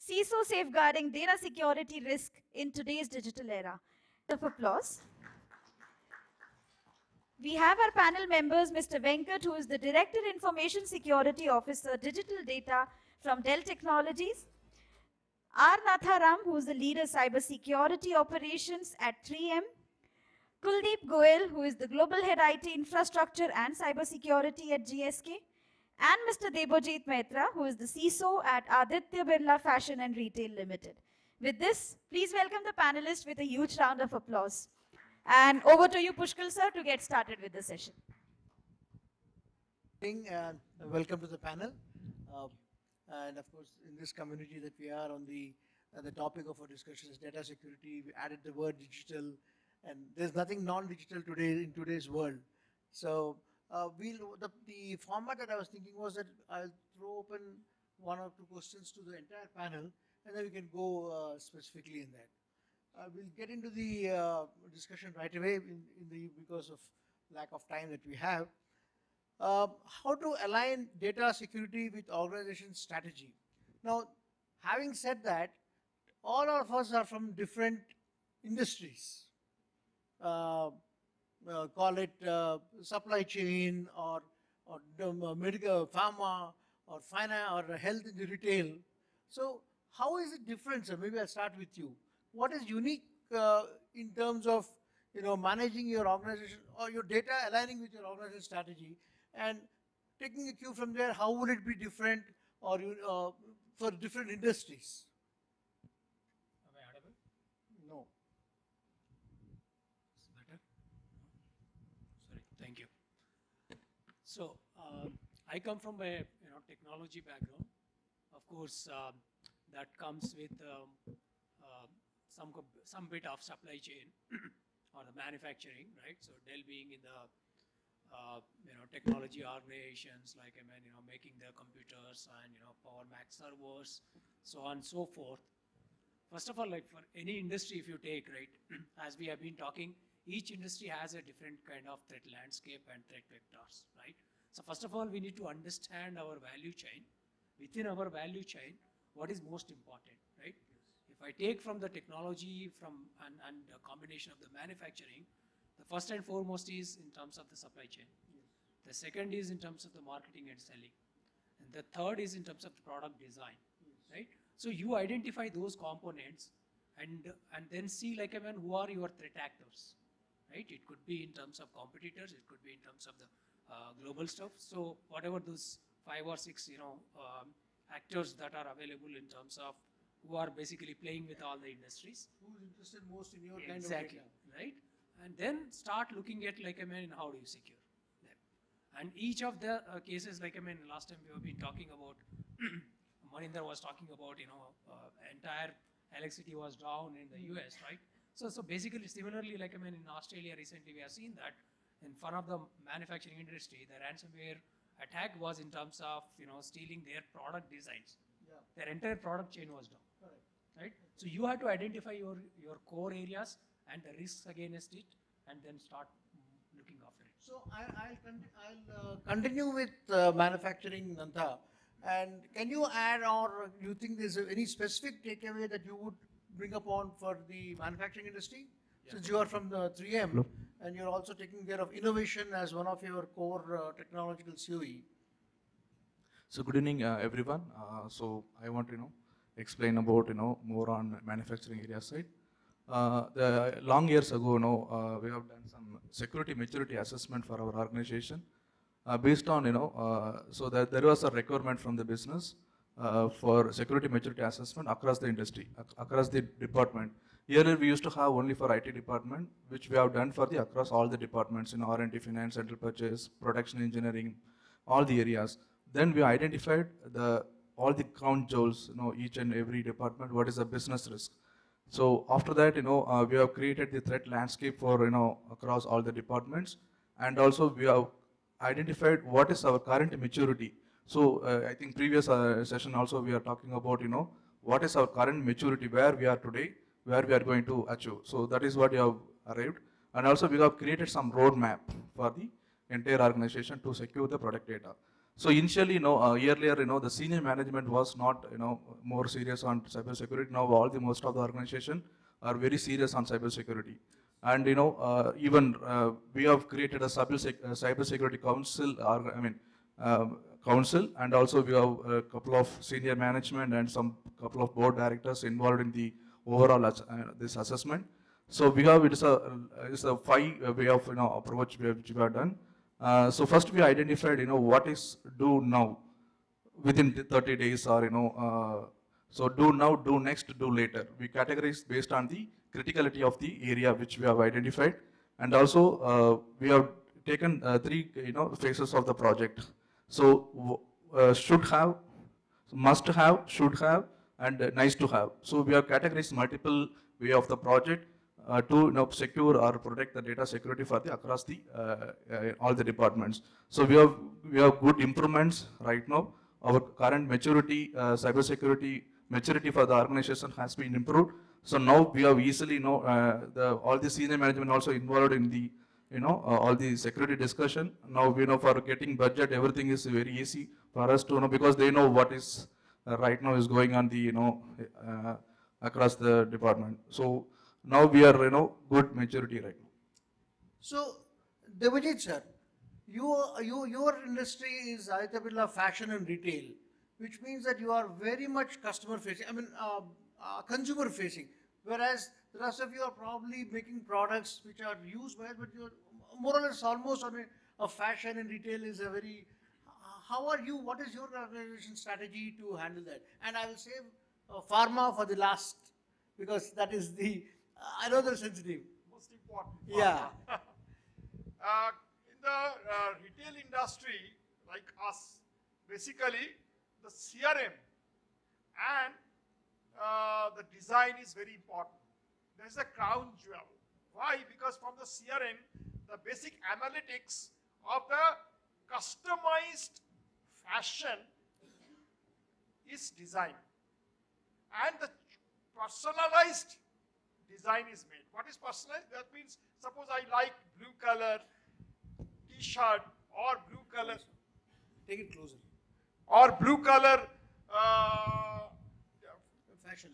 CISO safeguarding data security risk in today's digital era. Of applause. We have our panel members, Mr. Venkat, who is the Director Information Security Officer, Digital Data from Dell Technologies. R. Nantha Ram, who is the Leader Cybersecurity Operations at 3M. Kuldeep Goyal, who is the Global Head IT Infrastructure and Cybersecurity at GSK. And Mr. Debojit Maitra, who is the CISO at Aditya Birla Fashion and Retail Limited. With this, please welcome the panelists with a huge round of applause. And over to you, Pushkal sir, to get started with the session. And welcome to the panel. And of course, in this community that we are on, the topic of our discussion is data security. We added the word digital, and there's nothing non-digital today in today's world. So the format that I was thinking was that I'll throw open one or two questions to the entire panel, and then we can go specifically in that. We'll get into the discussion right away because of lack of time that we have. How to align data security with organization strategy. Now, having said that, all of us are from different industries. Call it supply chain or medical, pharma, or finance, or health in the retail. So how is it different, sir? Maybe I'll start with you. What is unique in terms of managing your organization or your data aligning with your organization strategy, and taking a cue from there, how would it be different or for different industries? Am I audible? No. Is it better? Sorry, thank you. So I come from a technology background. Of course, that comes with some bit of supply chain or the manufacturing, right? So Dell being in the technology organizations, like making the computers and Power Mac servers, so on and so forth. First of all, like for any industry, if you take, right, as we have been talking, each industry has a different kind of threat landscape and threat vectors, right? So first of all, we need to understand our value chain. Within our value chain, what is most important, right? If I take from the technology and the combination of the manufacturing, the first and foremost is in terms of the supply chain. Yes. The second is in terms of the marketing and selling. And the third is in terms of the product design, yes, right? So you identify those components and then see who are your threat actors, right? It could be in terms of competitors, it could be in terms of the global stuff. So whatever those 5 or 6 actors that are available in terms of who are basically playing with all the industries. Who's interested most in your kind of data? Exactly, right? And then start looking at how do you secure them. And each of the cases, last time we have been talking about, Maninder was talking about, entire electricity was down in the US, right? So basically, similarly, in Australia recently, we have seen that in front of the manufacturing industry, the ransomware attack was in terms of, stealing their product designs. Yeah. Their entire product chain was down. Correct. Right? So you have to identify your core areas and the risks against it, and then start looking after it. So I'll continue with manufacturing, Nantha. And can you add, or you think there's any specific takeaway that you would bring upon for the manufacturing industry? Yeah. Since you are from the 3M, hello, and you're also taking care of innovation as one of your core technological COE. So good evening, everyone. So I want to explain about more on manufacturing area side. The long years ago, we have done some security maturity assessment for our organization. Based on so that there was a requirement from the business for security maturity assessment across the industry, across the department. Earlier we used to have only for IT department, which we have done for the across all the departments in R&D, finance, central purchase, production engineering, all the areas. Then we identified all the crown jewels, each and every department, what is the business risk. So after that, we have created the threat landscape for, across all the departments, and also we have identified what is our current maturity. So I think previous session also we are talking about, what is our current maturity, where we are today, where we are going to achieve. So that is what you have arrived. And also we have created some roadmap for the entire organization to secure the product data. So initially, earlier, the senior management was not, more serious on cybersecurity. Now most of the organization are very serious on cybersecurity. And, even we have created a cybersecurity council, council, and also we have a couple of senior management and some couple of board directors involved in the overall this assessment. So we have, it's a five way of, approach which we have done. So first we identified, what is do now within 30 days or, so do now, do next, do later. We categorize based on the criticality of the area which we have identified. And also we have taken three, phases of the project. So should have, must have, should have, and nice to have. So we have categorized multiple way of the project to secure or protect the data security for the across the all the departments. So we have good improvements right now. Our current maturity, cybersecurity maturity for the organization has been improved. So now we have easily all the senior management also involved in the all the security discussion. Now we know for getting budget, everything is very easy for us to know because they know what is right now is going on the across the department. So now we are good maturity right now. So, Debojit sir, your industry is 𝗧𝗷 fashion and retail, which means that you are very much customer facing, consumer facing, whereas the rest of you are probably making products which are used by, but you're more or less almost on a fashion and retail is a very, how are you, what is your organization strategy to handle that? And I will save pharma for the last, because that is the, I know the sensitive. Most important. Yeah. In the retail industry, like us, basically the CRM and the design is very important. There is a crown jewel. Why? Because from the CRM, the basic analytics of the customized fashion is designed, and the personalized design is made. What is personalized? That means, suppose I like blue color t-shirt or blue color. Take it closer. Or blue color Fashion.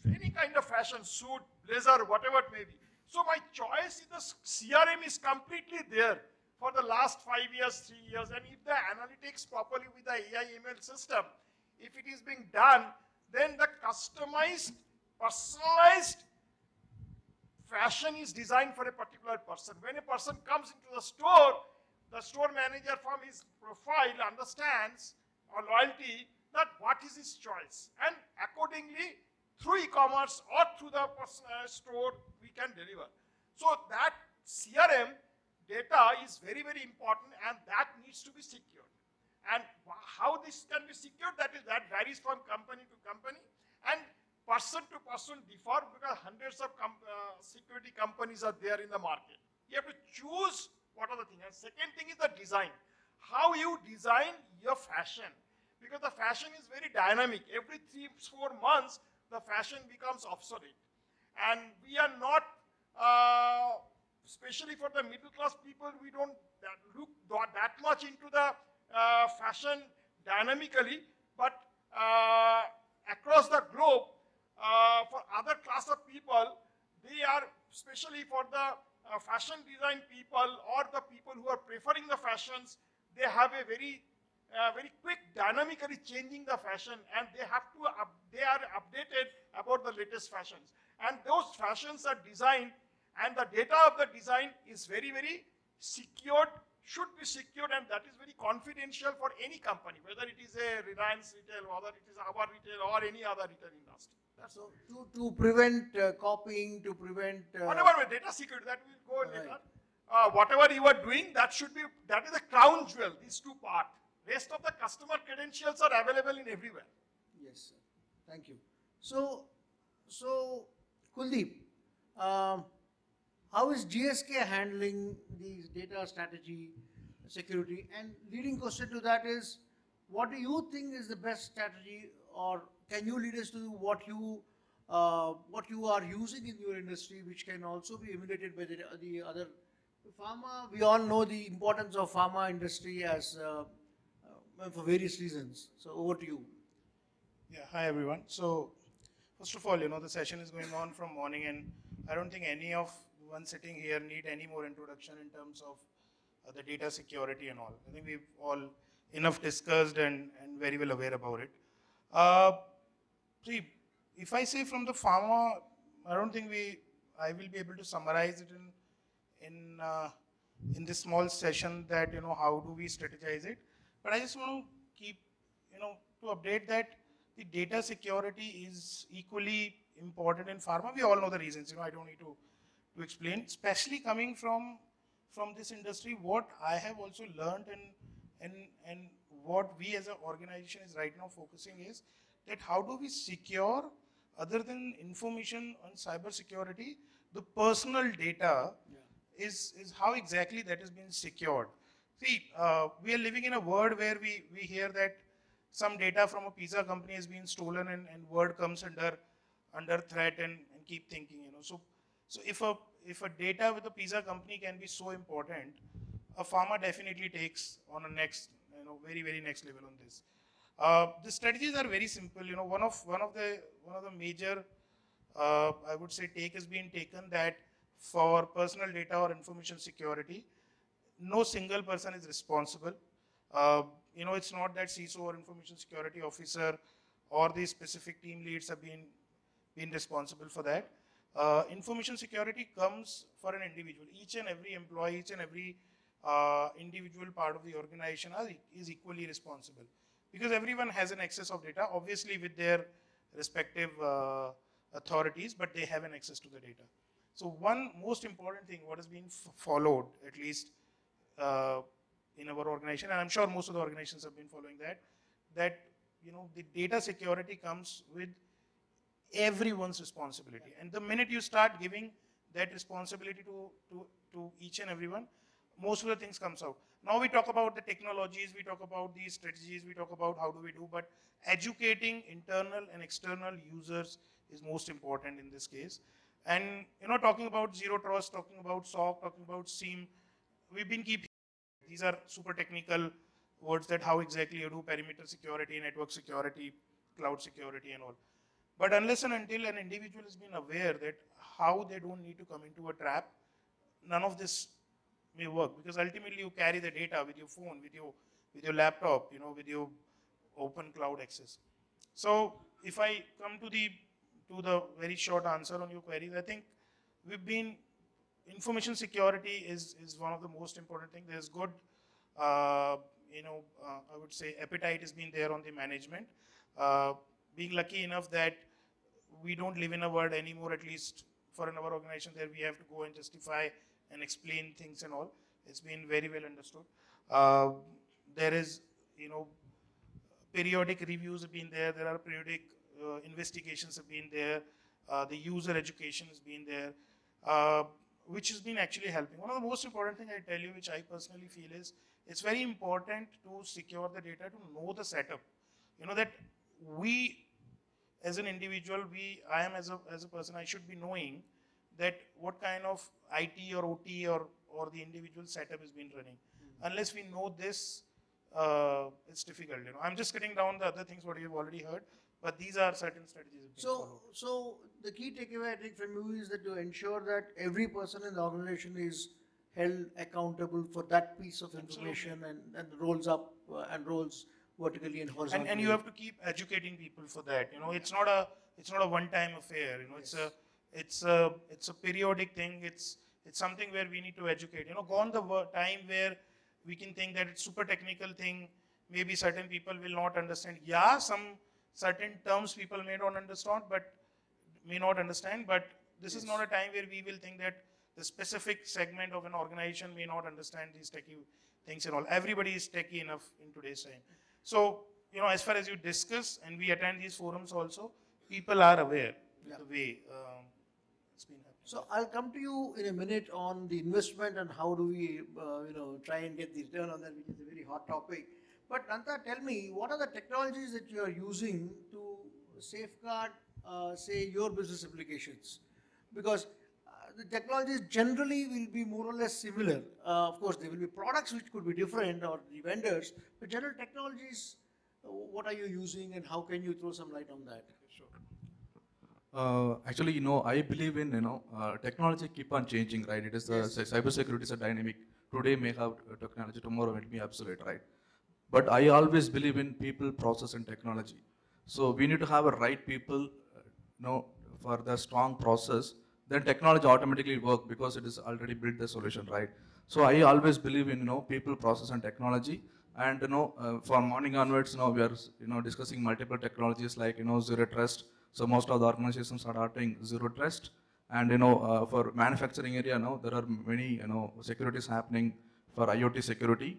any kind of fashion, suit, blazer, whatever it may be. So my choice in the CRM is completely there for the last 5 years, 3 years, and if the analytics properly with the AI ML system, if it is being done, then the customized, personalized fashion is designed for a particular person. When a person comes into the store manager from his profile understands or loyalty that what is his choice, and accordingly through e-commerce or through the store we can deliver. So that CRM data is very, very important, and that needs to be secured. And how this can be secured, that varies from company to company, and person to person differ because hundreds of security companies are there in the market. You have to choose what are the things. And second thing is the design. How you design your fashion, because the fashion is very dynamic. Every 3-4 months, the fashion becomes obsolete. And we are not, especially for the middle class people, we don't look that much into the fashion dynamically, but across the globe, for other class of people, they are, especially for the fashion design people or the people who are preferring the fashions, they have a very quick, dynamically changing the fashion, and they are updated about the latest fashions. And those fashions are designed, and the data of the design is very, very secured, should be secured, and that is very confidential for any company, whether it is a Reliance retail, whether it is our retail or any other retail industry. So to prevent copying, to prevent whatever data security, that will go later. Whatever you are doing, that is the crown jewel, these two parts. Rest of the customer credentials are available in everywhere. Yes, sir. Thank you. So Kuldeep, how is GSK handling these data strategy, security? And leading question to that is, what do you think is the best strategy, or can you lead us to what you are using in your industry, which can also be emulated by the other pharma? We all know the importance of pharma industry as for various reasons. So over to you. Yeah, hi everyone. So, first of all, the session is going on from morning, and I don't think any of one sitting here need any more introduction in terms of the data security and all. I think we've all enough discussed and very well aware about it. See, if I say from the pharma, I don't think I will be able to summarize it in this small session that, how do we strategize it. But I just want to keep, to update that the data security is equally important in pharma. We all know the reasons, I don't need to explain, especially coming from this industry. What I have also learned and what we as an organization is right now focusing is that how do we secure, other than information on cyber security, the personal data is how exactly that has been secured. See, we are living in a world where we hear that some data from a pizza company has been stolen and word comes under threat and keep thinking, So if a data with a pizza company can be so important, a pharma definitely takes on a next, very, very next level on this. The strategies are very simple. One of the major, I would say, take has been taken that for personal data or information security, no single person is responsible. It's not that CISO or information security officer or the specific team leads have been responsible for that. Information security comes for an individual. Each and every employee, each and every individual part of the organization is equally responsible, because everyone has an access of data, obviously with their respective authorities, but they have an access to the data. So one most important thing, what has been followed, at least in our organization, and I'm sure most of the organizations have been following that the data security comes with everyone's responsibility. And the minute you start giving that responsibility to each and everyone, most of the things comes out. Now we talk about the technologies, we talk about these strategies, we talk about how do we do, but educating internal and external users is most important in this case. And talking about zero trust, talking about SOC, talking about SIEM, we've been keeping, these are super technical words that how exactly you do perimeter security, network security, cloud security and all. But unless and until an individual has been aware that how they don't need to come into a trap, none of this may work, because ultimately you carry the data with your phone, with your laptop, with your open cloud access. So if I come to the very short answer on your queries, I think information security is one of the most important things. There's good, I would say appetite has been there on the management. Being lucky enough that we don't live in a world anymore, at least for our organization, there we have to go and justify and explain things and all. It's been very well understood. There is, periodic reviews have been there. There are periodic investigations have been there. The user education has been there, which has been actually helping. One of the most important things I tell you, which I personally feel is, it's very important to secure the data, to know the setup. That we, as an individual, I am as a person, I should be knowing that what kind of IT or OT or the individual setup has been running. Unless we know this, it's difficult. I'm just cutting down the other things what you've already heard, but these are certain strategies. So the key takeaway I think from you is that to ensure that every person in the organization is held accountable for that piece of information and rolls up and rolls vertically and horizontally. And you have to keep educating people for that. It's not a one-time affair. It's a periodic thing. It's something where we need to educate. Gone the time where we can think that it's super technical thing. Maybe certain people will not understand. Yeah, some certain terms people may not understand, but this is not a time where we will think that the specific segment of an organization may not understand these techie things and all. Everybody is techie enough in today's time. So, as far as you discuss and we attend these forums also, people are aware of the way it's been happening. So I'll come to you in a minute on the investment and how do we, try and get the return on that, which is a very hot topic. But Nantha, tell me, what are the technologies that you are using to safeguard, say, your business applications? Because the technologies generally will be more or less similar. Of course, there will be products which could be different or the vendors, but general technologies, what are you using and how can you throw some light on that? Actually, I believe in, technology keep on changing, right? It is cybersecurity is a dynamic. Today may have technology, tomorrow it may be obsolete, right? But I always believe in people, process, and technology. So we need to have a right people, for the strong process. Then technology automatically work because it is already built the solution, right? So I always believe in, people, process, and technology. And for morning onwards, we are discussing multiple technologies like zero trust. So most of the organizations are adopting zero trust. And for manufacturing area, there are many securities happening for IoT security,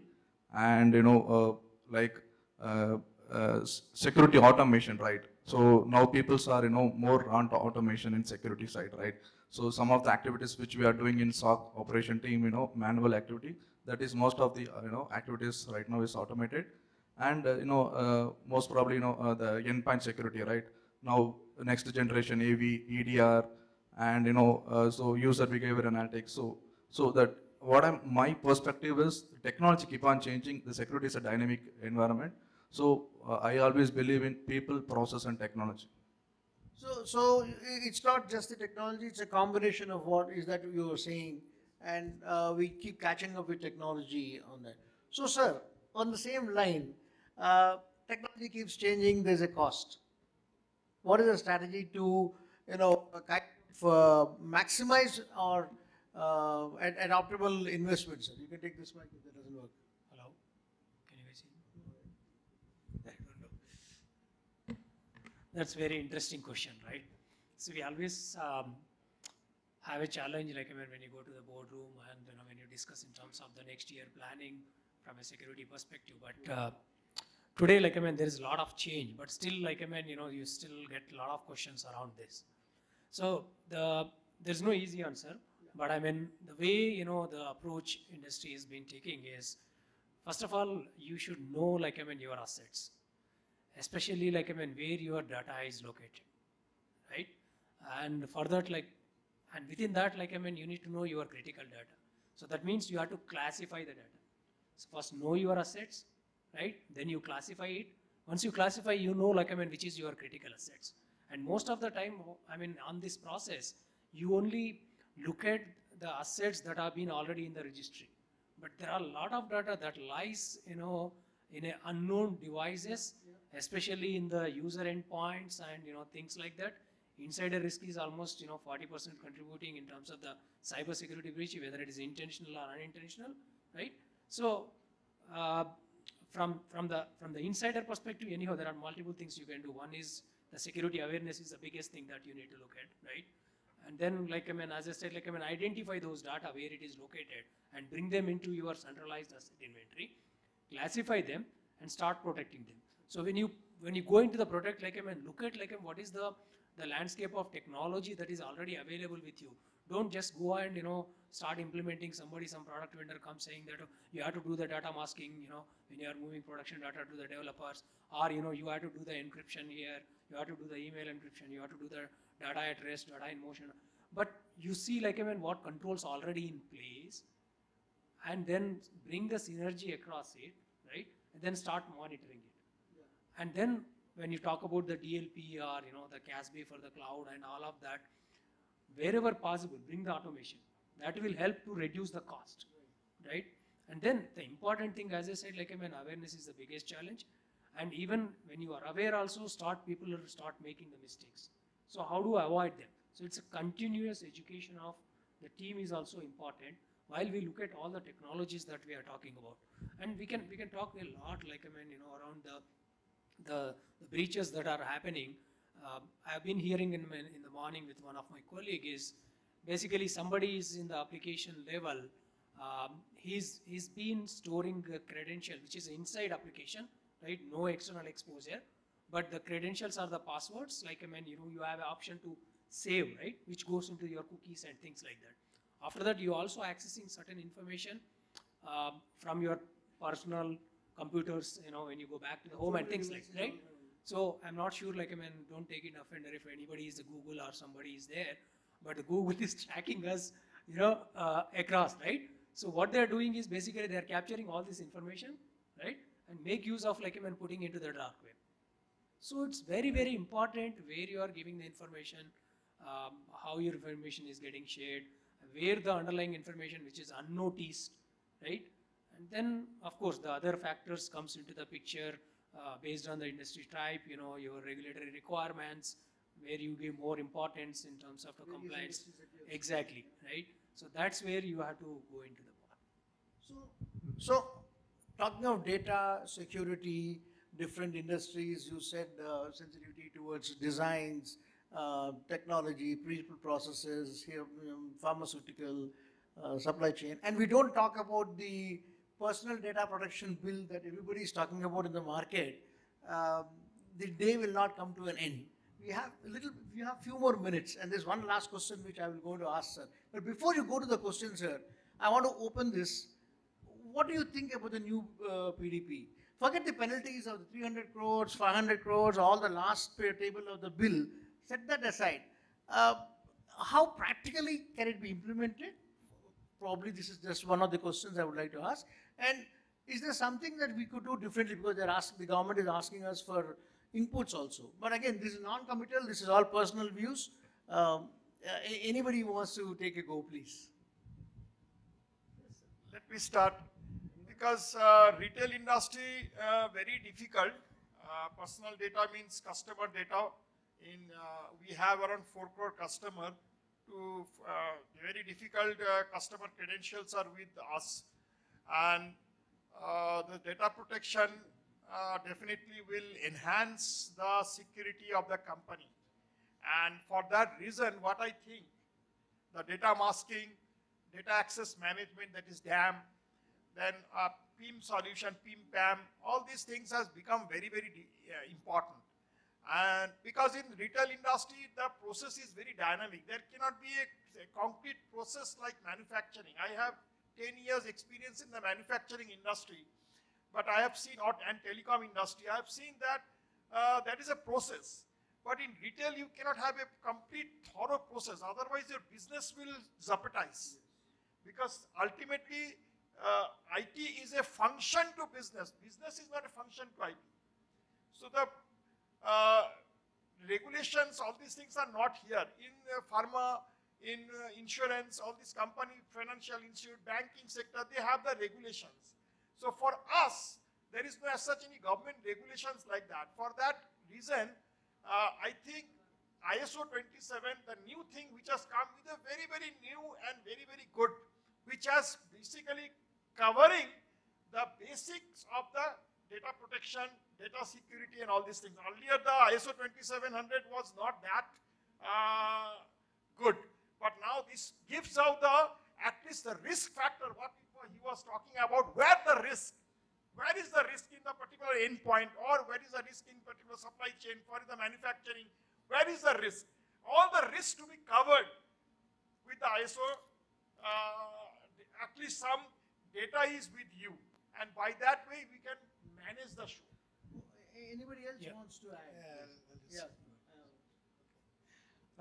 and like security automation, right? So now people are more on to automation in security side, right? So some of the activities which we are doing in SOC operation team, manual activity, that is most of the activities right now is automated. And most probably the endpoint security, right? Now next generation AV, EDR, and so user behavior analytics. So that my perspective is technology keep on changing. The security is a dynamic environment. So I always believe in people, process, and technology. So it's not just the technology, it's a combination of what is that you were saying, and we keep catching up with technology on that. So sir, on the same line, technology keeps changing, there's a cost. What is the strategy to, kind of maximize or an optimal investment, sir? You can take this mic if that doesn't work. Hello? Can you guys see? I don't know. That's a very interesting question, right? So we always have a challenge, like when you go to the boardroom and when you discuss in terms of the next year planning from a security perspective. But today, there is a lot of change, but still, you still get a lot of questions around this. So there's no easy answer, but the way, the approach industry has been taking is, first of all, you should know, your assets, especially, where your data is located, right? And for that, and within that, you need to know your critical data. So that means you have to classify the data. So first know your assets, right? Then you classify it. Once you classify, which is your critical assets. And most of the time, on this process, you only look at the assets that have been already in the registry. But there are a lot of data that lies, in a unknown devices, especially in the user endpoints and, things like that. Insider risk is almost, 40% contributing in terms of the cyber security breach, whether it is intentional or unintentional, right? So, from the insider perspective, anyhow, there are multiple things you can do. One is the security awareness is the biggest thing that you need to look at, right? And then, as I said, identify those data where it is located and bring them into your centralized asset inventory, classify them, and start protecting them. So when you go into the protect, look at what is the landscape of technology that is already available with you. Don't just go and start implementing some product vendor comes saying that you have to do the data masking, when you are moving production data to the developers, or you have to do the encryption here, you have to do the email encryption, you have to do the data at rest, data in motion. But you see what controls already in place, and then bring the synergy across it, right? And then start monitoring it. Yeah. And then when you talk about the DLP or the CASB for the cloud and all of that, wherever possible, bring the automation. That will help to reduce the cost, right? And then the important thing, as I said, awareness is the biggest challenge. And even when you are aware also, people start making the mistakes. So how do I avoid them? So it's a continuous education of the team is also important while we look at all the technologies that we are talking about. And we can talk a lot, around the breaches that are happening. I've been hearing in the morning with one of my colleagues is basically somebody is in the application level. He's been storing a credential, which is inside application, right? No external exposure, but the credentials are the passwords. You have an option to save, right? Which goes into your cookies and things like that. After that, you also accessing certain information from your personal computers, when you go back to the home and things like that, right? So I'm not sure, don't take it offender if anybody is a Google or somebody is there, but Google is tracking us, across, right? So what they're doing is basically they're capturing all this information, right? And make use of and putting into the dark web. So it's very, very important where you are giving the information, how your information is getting shared, where the underlying information which is unnoticed, right? And then, of course, the other factors comes into the picture based on the industry type, your regulatory requirements, where you give more importance in terms of the compliance. Exactly, right? So that's where you have to go into the part. So talking of data security, different industries, you said sensitivity towards designs, technology, people processes, here, pharmaceutical, supply chain. And we don't talk about the personal data protection bill that everybody is talking about in the market. The day will not come to an end. We have few more minutes, and there's one last question which I will go to ask, sir. But before you go to the question, sir, I want to open this. What do you think about the new PDP? Forget the penalties of the 300 crores, 500 crores, all the last table of the bill. Set that aside. How practically can it be implemented? Probably this is just one of the questions I would like to ask. And is there something that we could do differently, because the government is asking us for inputs also. But again, this is non-committal, this is all personal views. Anybody who wants to take a go, please. Let me start. Because retail industry, very difficult. Personal data means customer data. We have around 4 crore customer. Very difficult customer credentials are with us. And the data protection definitely will enhance the security of the company. And for that reason, what I think, the data masking, data access management, that is DAM, then PIM solution, PIM-PAM, all these things has become very, very important. And because in retail industry, the process is very dynamic. There cannot be a concrete process like manufacturing. I have 10 years experience in the manufacturing industry, but I have seen, and telecom industry, I have seen that that is a process. But in retail, you cannot have a complete thorough process. Otherwise, your business will jeopardize. Because ultimately, IT is a function to business. Business is not a function to IT. So the regulations, all these things are not here. In pharma, in insurance, all these company, financial institute, banking sector, they have the regulations. So for us, there is no as such any government regulations like that. For that reason, I think ISO 27, the new thing which has come with a very, very new and very, very good, which has basically covering the basics of the data protection, data security, and all these things. Earlier, the ISO 2700 was not that good, but now this gives out at least the risk factor, what he was talking about, where is the risk in the particular endpoint, or where is the risk in particular supply chain, for the manufacturing, where is the risk? All the risks to be covered with the ISO, at least some data is with you, and by that way we can manage the show. Anybody else wants to add?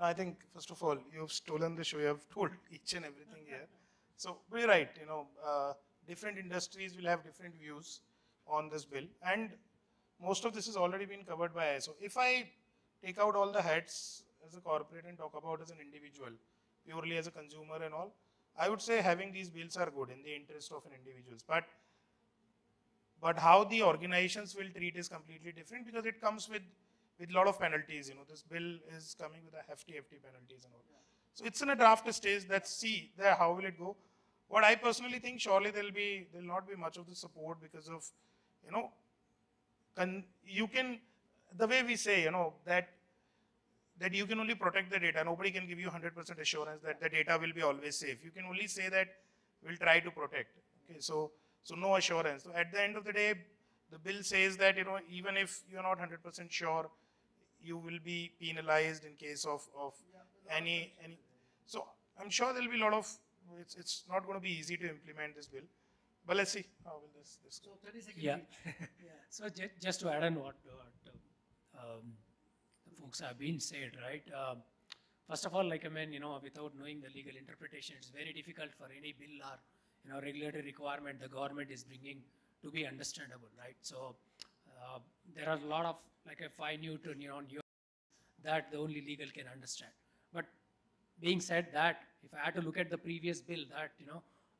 I think, first of all, you've stolen the show. You have told each and everything here. So, we're right, different industries will have different views on this bill, and most of this has already been covered by ISO. If I take out all the hats as a corporate and talk about as an individual, purely as a consumer and all, I would say having these bills are good in the interest of an individual. But how the organizations will treat is completely different, because it comes with a lot of penalties. This bill is coming with a hefty penalties and all. So it's in a draft stage. Let's see how will it go. What I personally think, surely there'll not be much of the support, because of, you can, the way we say, that you can only protect the data. Nobody can give you 100% assurance that the data will be always safe. You can only say that we'll try to protect. Okay, so no assurance. So at the end of the day, the bill says that, even if you're not 100% sure, you will be penalized in case of any. So I'm sure there'll be a lot of, it's not going to be easy to implement this bill. But let's see how will this go. So 30 seconds. Yeah. So just to add on what the folks have been said, right? First of all, like without knowing the legal interpretation, it's very difficult for any bill or regulatory requirement the government is bringing to be understandable, right? So there are a lot of fine-tuned that the only legal can understand. But being said that, if I had to look at the previous bill that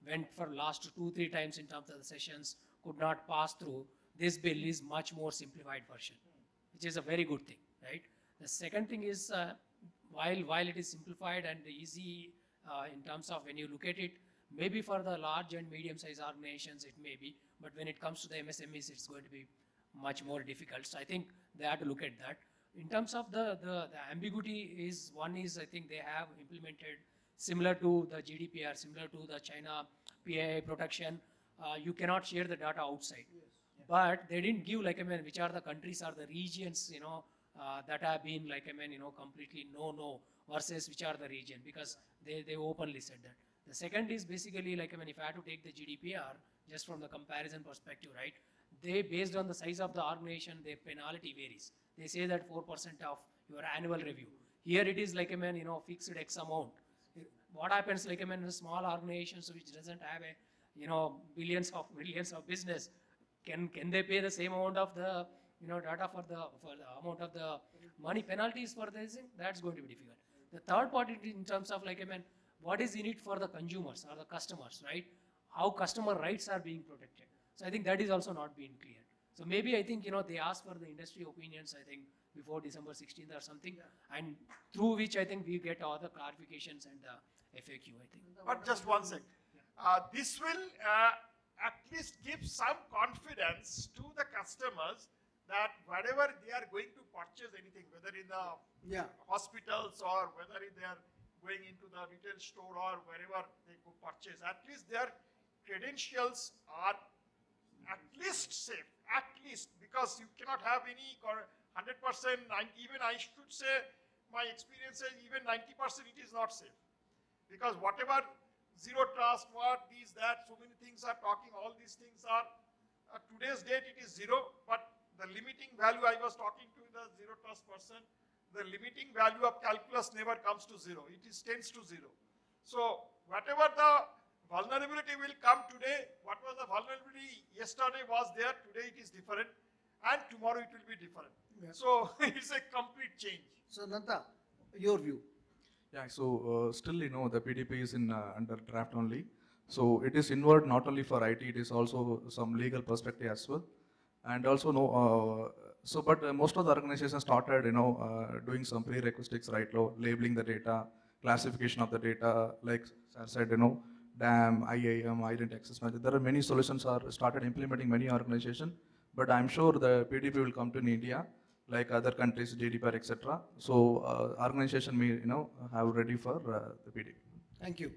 went for last 2-3 times in terms of the sessions, could not pass through, this bill is much more simplified version, which is a very good thing, right? The second thing is while it is simplified and easy in terms of when you look at it, maybe for the large and medium-sized organizations it may be, but when it comes to the MSMEs, it's going to be much more difficult. So I think they have to look at that. In terms of the ambiguity is, one is I think they have implemented similar to the GDPR, similar to the China PII protection, you cannot share the data outside. Yes. Yeah. But they didn't give which are the countries or the regions, that have been completely no versus which are the region, because they openly said that. The second is basically if I had to take the GDPR, just from the comparison perspective, right? They, based on the size of the organization, their penalty varies. They say that 4% of your annual review. Here it is fixed X amount. What happens in small organizations which doesn't have a billions of millions of business, can they pay the same amount of the data for the amount of the money penalties for this? That's going to be difficult. The third part in terms of what is in it for the consumers or the customers, right? How customer rights are being protected. So I think that is also not being clear. So maybe I think they ask for the industry opinions, I think before December 16th or something, and through which I think we get all the clarifications and the FAQ, I think. But just one sec. This will at least give some confidence to the customers that whatever they are going to purchase anything, whether in the hospitals or whether they are going into the retail store or wherever they go purchase, at least their credentials are at least safe, at least, because you cannot have any 100%, even I should say, my experience is even 90% it is not safe. Because whatever zero trust, what, these, that, so many things are talking, all these things are, today's date it is zero, but the limiting value, I was talking to the zero trust person, the limiting value of calculus never comes to zero, it is tends to zero. So whatever the vulnerability will come today, what was the vulnerability yesterday was there, today it is different, and tomorrow it will be different. Yeah. So it's a complete change. So Nantha, your view. Yeah, so still the PDP is in under draft only. So it is inward not only for IT, it is also some legal perspective as well. And also but most of the organizations started doing some prerequisites, right, labeling the data, classification of the data, like I said, DAM, IAM, Identity Access Management. There are many solutions are started implementing many organizations, but I'm sure the PDP will come to India, like other countries, GDPR, etc. So organization may have ready for the PDP. Thank you.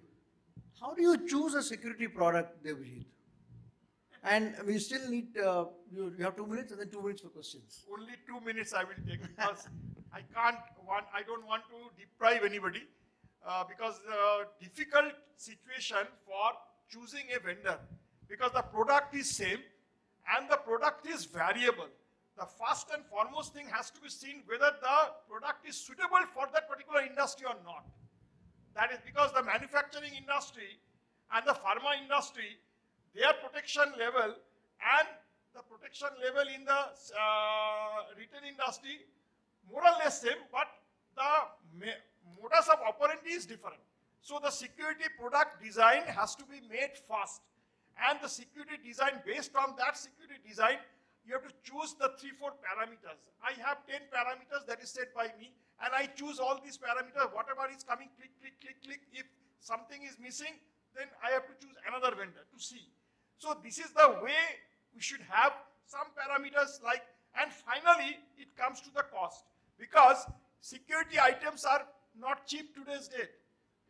How do you choose a security product, Debojit? And we still need, you have 2 minutes and then 2 minutes for questions. Only 2 minutes I will take because I don't want to deprive anybody because difficult situation for choosing a vendor because the product is same and the product is variable. The first and foremost thing has to be seen whether the product is suitable for that particular industry or not. That is because the manufacturing industry and the pharma industry, their protection level and the protection level in the retail industry more or less same, but the modus of operandi is different. So the security product design has to be made first, and the security design, based on that security design, you have to choose the 3-4 parameters. I have 10 parameters that is set by me, and I choose all these parameters, whatever is coming, click, click, click, click. If something is missing, then I have to choose another vendor to see. So this is the way we should have some parameters like, and finally it comes to the cost, because security items are not cheap today's date.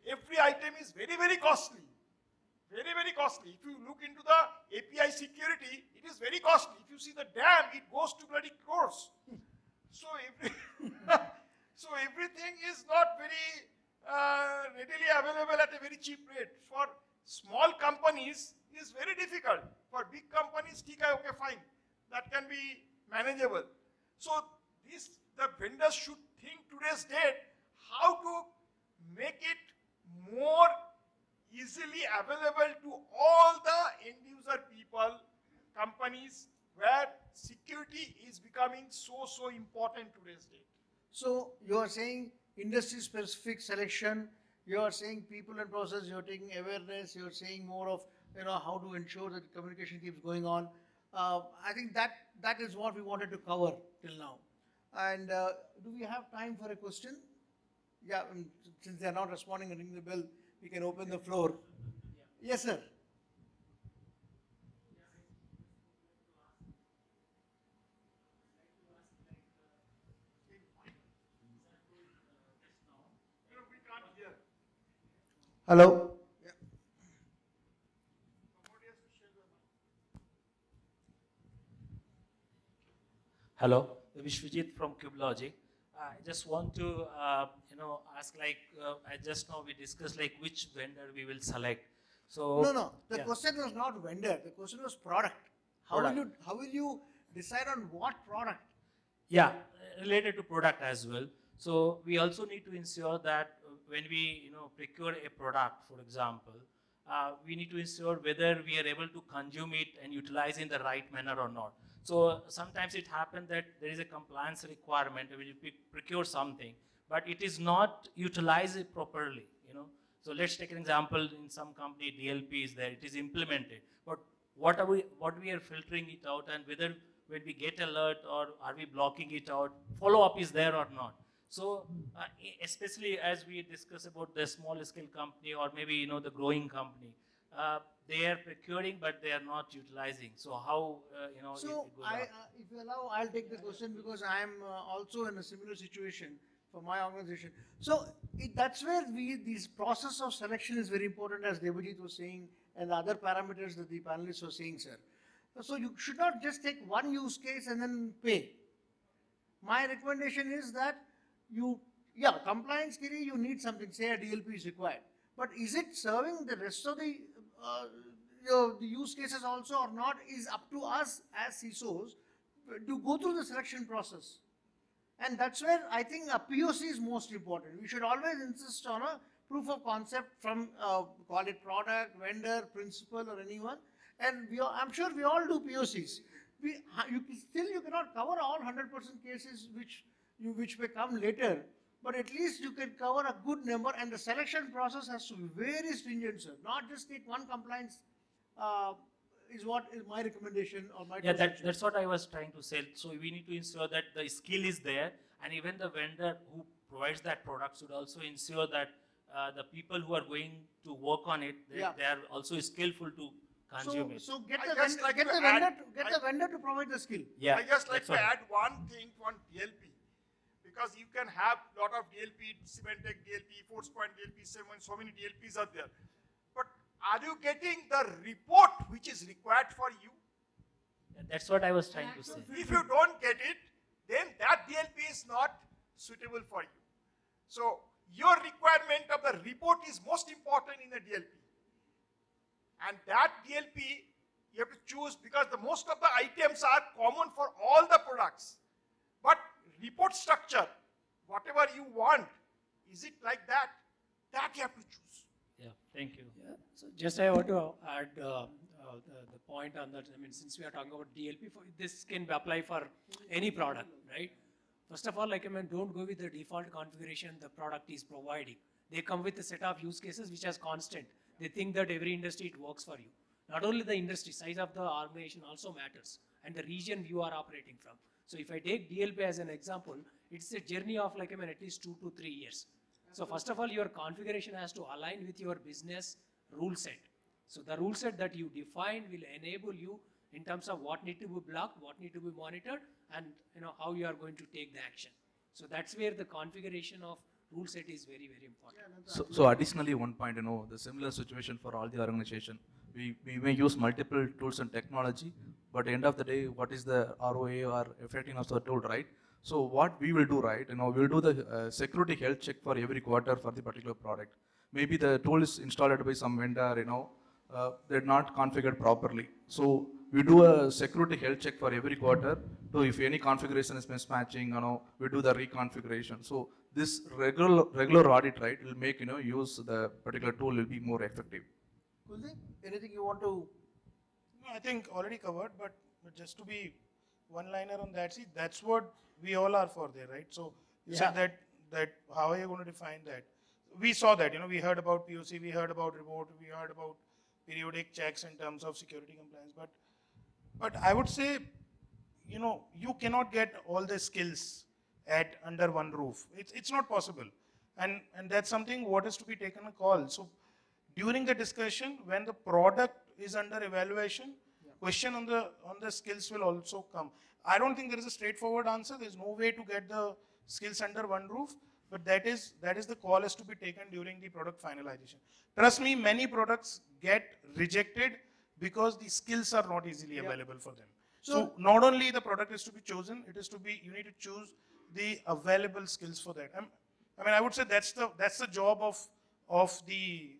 Every item is very, very costly. Very, very costly. If you look into the API security, it is very costly. If you see the DAM, it goes to bloody crores. So, so everything is not very readily available at a very cheap rate. For small companies, it is very difficult. For big companies, okay, fine. That can be manageable. So the vendors should think today's date how to available to all the end user people, companies, where security is becoming so important today's date. So you are saying industry-specific selection, you are saying people and process, you're taking awareness, you're saying more of, how to ensure that communication keeps going on. I think that is what we wanted to cover till now. And do we have time for a question? Yeah, since they're not responding and ringing the bell, we can open the floor. Yes, sir. Hello. Yeah. Hello, 𝗧𝗷 from 𝗘𝗍𝗶𝘁𝗋. I just want to, ask I just know we discussed which vendor we will select. So No. The question was not vendor. The question was product. How will you decide on what product? Yeah, related to product as well. So we also need to ensure that when we procure a product, for example, we need to ensure whether we are able to consume it and utilize in the right manner or not. So sometimes it happens that there is a compliance requirement when you procure something, but it is not utilized properly. So let's take an example. In some company, DLP is there; it is implemented, but what we are filtering it out, and whether when we get alert or are we blocking it out, follow-up is there or not. So especially as we discuss about the small scale company or maybe the growing company, they are procuring but they are not utilizing. So how So if you allow, I'll take the question because I am also in a similar situation for my organization. So that's where this process of selection is very important, as Debojit was saying, and the other parameters that the panelists were saying, sir. So you should not just take one use case and then pay. My recommendation is that compliance kiri, you need something, say a DLP is required. But is it serving the rest of the use cases also or not is up to us as CISOs to go through the selection process. And that's where I think a POC is most important. We should always insist on a proof of concept from, call it product, vendor, principal or anyone. And I'm sure we all do POCs. You cannot cover all 100% cases which may come later, but at least you can cover a good number, and the selection process has to be very stringent, sir. Not just take one compliance is what is my recommendation or my that's what I was trying to say. So we need to ensure that the skill is there, and even the vendor who provides that product should also ensure that the people who are going to work on it, they are also skillful to consume it. So get the vendor to provide the skill. I just like to add one thing on DLP. Because you can have a lot of DLP, Symantec DLP, Forcepoint DLP, so many DLPs are there. But are you getting the report which is required for you? That's what I was trying to say. If you don't get it, then that DLP is not suitable for you. So your requirement of the report is most important in a DLP. And that DLP you have to choose because the most of the items are common for all the products. But report structure, whatever you want, is it like that? That you have to choose. Yeah, thank you. Yeah. So just I want to add the point on that. I mean, since we are talking about DLP, this can apply for any product, right? First of all, don't go with the default configuration the product is providing. They come with a set of use cases which is constant. They think that every industry it works for you. Not only the industry, size of the organization also matters, and the region you are operating from. So if I take DLP as an example, it's a journey of at least 2 to 3 years. So first of all, your configuration has to align with your business rule set. So the rule set that you define will enable you in terms of what need to be blocked, what need to be monitored, and how you are going to take the action. So that's where the configuration of rule set is very, very important. So additionally, one point, the similar situation for all the organization. We may use multiple tools and technology, but at the end of the day, what is the ROA or effectiveness of the tool, right? So what we will do, right? We will do the security health check for every quarter for the particular product. Maybe the tool is installed by some vendor, they're not configured properly. So we do a security health check for every quarter. So if any configuration is mismatching, we do the reconfiguration. So this regular audit, right, will make use the particular tool will be more effective. Kuldeep, anything you want to? No, I think already covered, but just to be one-liner on that, see, that's what we all are for there, right? So you said that how are you going to define that? We saw that, we heard about POC, we heard about remote, we heard about periodic checks in terms of security compliance, but I would say, you cannot get all the skills at under one roof. It's not possible, and that's something what is to be taken a call. So during the discussion, when the product is under evaluation, question on the skills will also come. I don't think there is a straightforward answer. There's no way to get the skills under one roof, but that is the call has to be taken during the product finalization. Trust me, many products get rejected because the skills are not easily available for them. So not only the product is to be chosen, you need to choose the available skills for that. I would say that's the job of the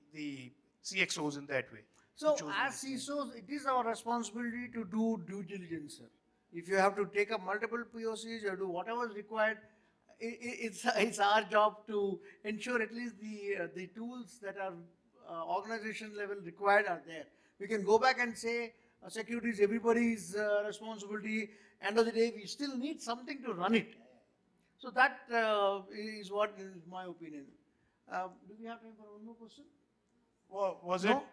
CXOs in that way. So as CISOs, it is our responsibility to do due diligence, sir. If you have to take up multiple POCs or do whatever is required, it's our job to ensure at least the tools that are organization level required are there. We can go back and say security is everybody's responsibility. End of the day, we still need something to run it. So that is what is my opinion. Do we have time for one more question? Well, was No? it?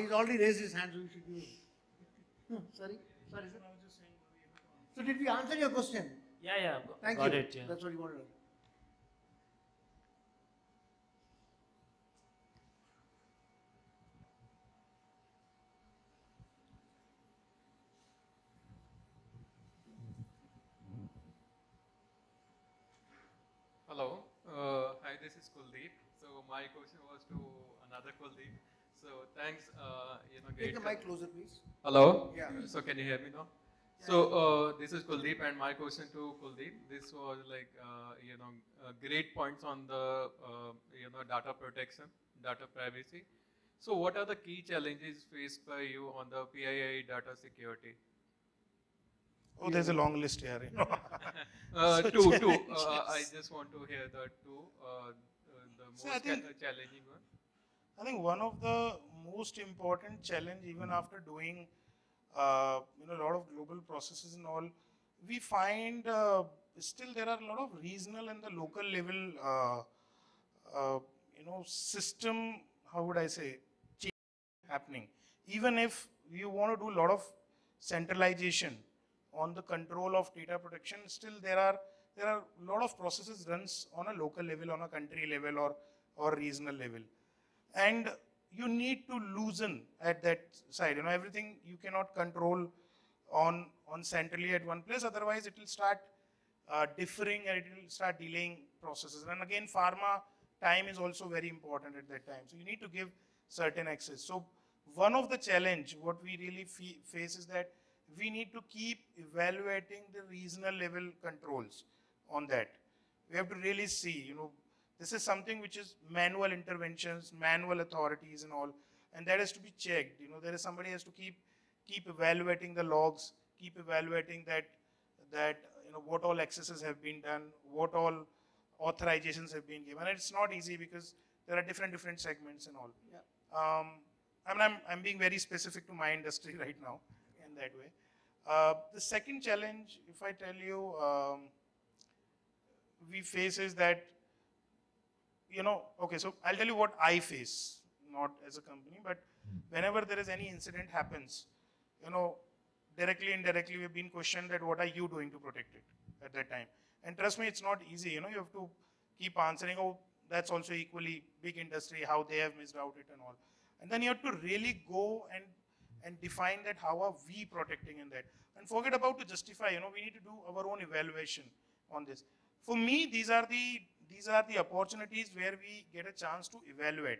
He's already raised his hand, so we should give him. Sorry, sir. So did we answer your question? Yeah, Thank got you. it. Yeah. That's what you wanted. Hello, hi, this is Kuldeep. So my question was to another Kuldeep. So thanks, Take the great. mic closer, please. Hello? Yeah. So can you hear me now? So this is Kuldeep, and my question to Kuldeep, this was like, great points on the, data protection, data privacy. So what are the key challenges faced by you on the PII data security? Oh, there's a long list here. Two. I just want to hear the two, the So most I think- challenging one. I think one of the most important challenge, even after doing a lot of global processes and all, we find still there are a lot of regional and the local level system, how would I say, change happening. Even if you want to do a lot of centralization on the control of data protection, still there are a lot of processes runs on a local level, on a country level or regional level. And you need to loosen at that side. Everything you cannot control on centrally at one place, otherwise it will start differing and it will start delaying processes. And again, pharma time is also very important at that time. So you need to give certain access. So one of the challenge, what we really face is that we need to keep evaluating the regional level controls on that. We have to really see, this is something which is manual interventions, manual authorities and all, and that has to be checked. There is somebody has to keep evaluating the logs, keep evaluating that what all accesses have been done, what all authorizations have been given. And it's not easy because there are different segments and all. Yeah. I'm being very specific to my industry right now in that way. The second challenge, if I tell you, we face is that, okay, so I'll tell you what I face, not as a company, but whenever there is any incident happens, directly, indirectly, we've been questioned that what are you doing to protect it at that time? And trust me, it's not easy, you have to keep answering, oh, that's also equally big industry, how they have missed out it and all. And then you have to really go and define that how are we protecting in that. And forget about to justify, we need to do our own evaluation on this. For me, these are the opportunities where we get a chance to evaluate.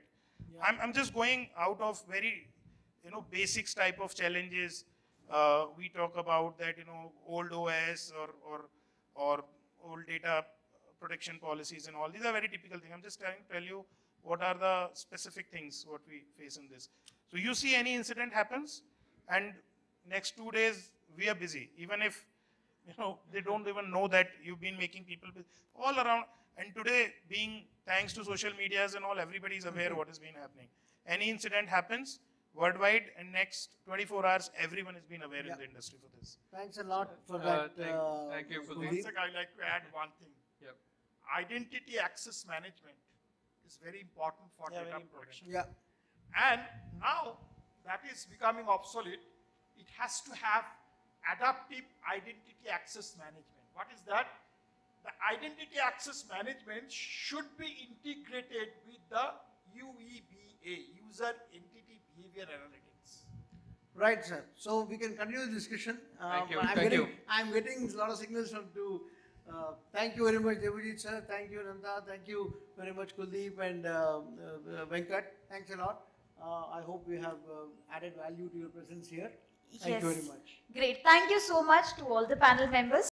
Yeah. I'm just going out of very, basics type of challenges. We talk about that, old OS or old data protection policies and all. These are very typical things. I'm just trying to tell you what are the specific things what we face in this. So you see any incident happens and next 2 days we are busy. Even if, they don't even know that you've been making people busy. All around. And today, being thanks to social medias and all, everybody is aware what has been happening. Any incident happens, worldwide, and next 24 hours, everyone has been aware in the industry for this. Thanks a lot for that. Thank you, One Kuldeep. second, I'd like to add one thing. Yep. Identity access management is very important for Yeah, data very important. protection. Yeah. And now that is becoming obsolete, it has to have adaptive identity access management. What is that? The identity access management should be integrated with the UEBA, User Entity Behavior Analytics. Right, sir. So we can continue the discussion. Thank you. I'm getting a lot of signals from to. Thank you very much, Debojit sir. Thank you, Nantha. Thank you very much, Kuldeep and Venkat. Thanks a lot. I hope we have added value to your presence here. Thank you very much. Great. Thank you so much to all the panel members.